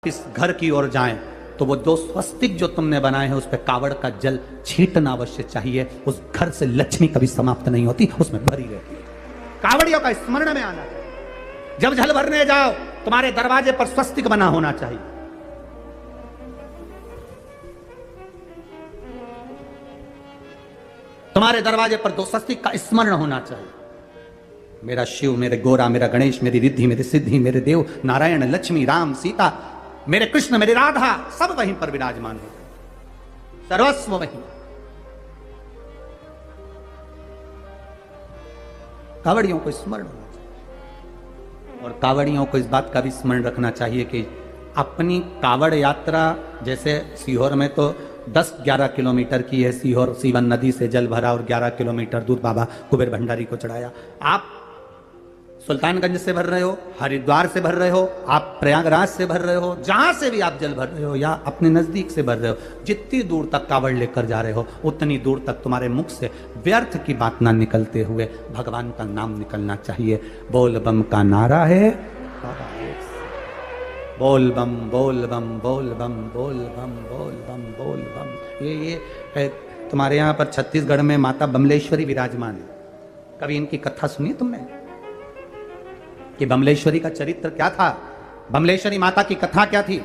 इस घर की ओर जाएं तो वो दो स्वस्तिक जो तुमने बनाए हैं उस पर कावड़ का जल छींटना अवश्य चाहिए। उस घर से लक्ष्मी कभी समाप्त नहीं होती, उसमें भरी रहती है। कावड़ियों का स्मरण में आना चाहिए। जब जल भरने जाओ तुम्हारे दरवाजे पर स्वस्तिक बना होना चाहिए। तुम्हारे दरवाजे पर दो स्वस्तिक का स्मरण होना चाहिए। मेरा शिव, मेरे गोरा, मेरा गणेश, मेरी रिद्धि, मेरी सिद्धि, मेरे देव नारायण, लक्ष्मी, राम, सीता, मेरे कृष्ण, मेरी राधा, सब वहीं पर विराजमान हो जाए, सर्वस्व वहीं। कावड़ियों को स्मरण होना चाहिए और कावड़ियों को इस बात का भी स्मरण रखना चाहिए कि अपनी कावड़ यात्रा, जैसे सीहोर में तो 10-11 किलोमीटर की है। सीहोर सीवन नदी से जल भरा और 11 किलोमीटर दूर बाबा कुबेर भंडारी को चढ़ाया। आप सुल्तानगंज से भर रहे हो, हरिद्वार से भर रहे हो, आप प्रयागराज से भर रहे हो, जहां से भी आप जल भर रहे हो या अपने नजदीक से भर रहे हो, जितनी दूर तक कावड़ लेकर जा रहे हो उतनी दूर तक तुम्हारे मुख से व्यर्थ की बात ना निकलते हुए भगवान का नाम निकलना चाहिए। बोल बम का नारा है, बोल बम, बोल बम, बोल बम, बोल बम, बोल बम, बोल बम। ये तुम्हारे यहाँ पर छत्तीसगढ़ में माता बमलेश्वरी विराजमान है। कभी इनकी कथा सुनी तुमने कि बमलेश्वरी का चरित्र क्या था? बमलेश्वरी माता की कथा क्या थी?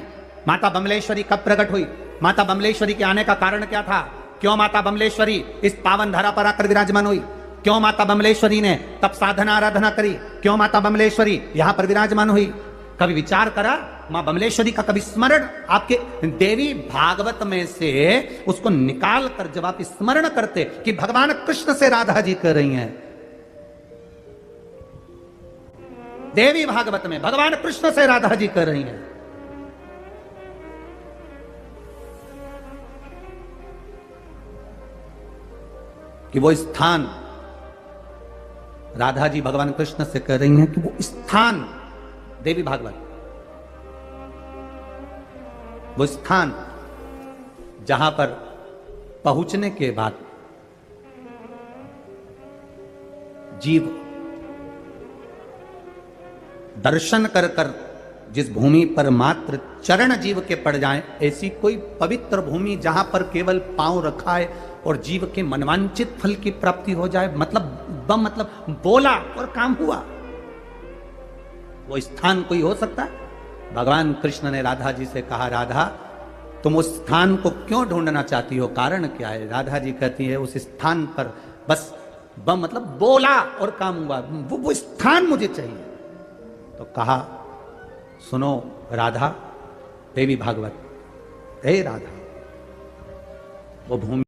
माता बमलेश्वरी कब प्रकट हुई? माता बमलेश्वरी के आने का कारण क्या था? क्यों माता बमलेश्वरी इस पावन धरा पर आकर विराजमान हुई? क्यों माता बमलेश्वरी ने तब साधना आराधना करी? क्यों माता बमलेश्वरी यहां पर विराजमान हुई? कभी विचार करा? मां बमलेश्वरी का कभी स्मरण आपके देवी भागवत में से उसको निकाल कर जब आप स्मरण करते कि भगवान कृष्ण से राधा जी कर रही हैं, देवी भागवत में भगवान कृष्ण से राधा जी कर रही हैं, कि वो स्थान राधा जी भगवान कृष्ण से कर रही हैं, कि वो स्थान देवी भागवत, वो स्थान जहां पर पहुंचने के बाद जीव दर्शन कर कर जिस भूमि पर मात्र चरण जीव के पड़ जाएं, ऐसी कोई पवित्र भूमि जहां पर केवल पांव रखाए और जीव के मनवांचित फल की प्राप्ति हो जाए, मतलब बोला और काम हुआ, वो स्थान कोई हो सकता है? भगवान कृष्ण ने राधा जी से कहा, राधा तुम उस स्थान को क्यों ढूंढना चाहती हो, कारण क्या है? राधा जी कहती है, उस स्थान पर बस मतलब बोला और काम हुआ, वो स्थान मुझे चाहिए। तो कहा, सुनो राधा, देवी भागवत, हे राधा, वो भूमि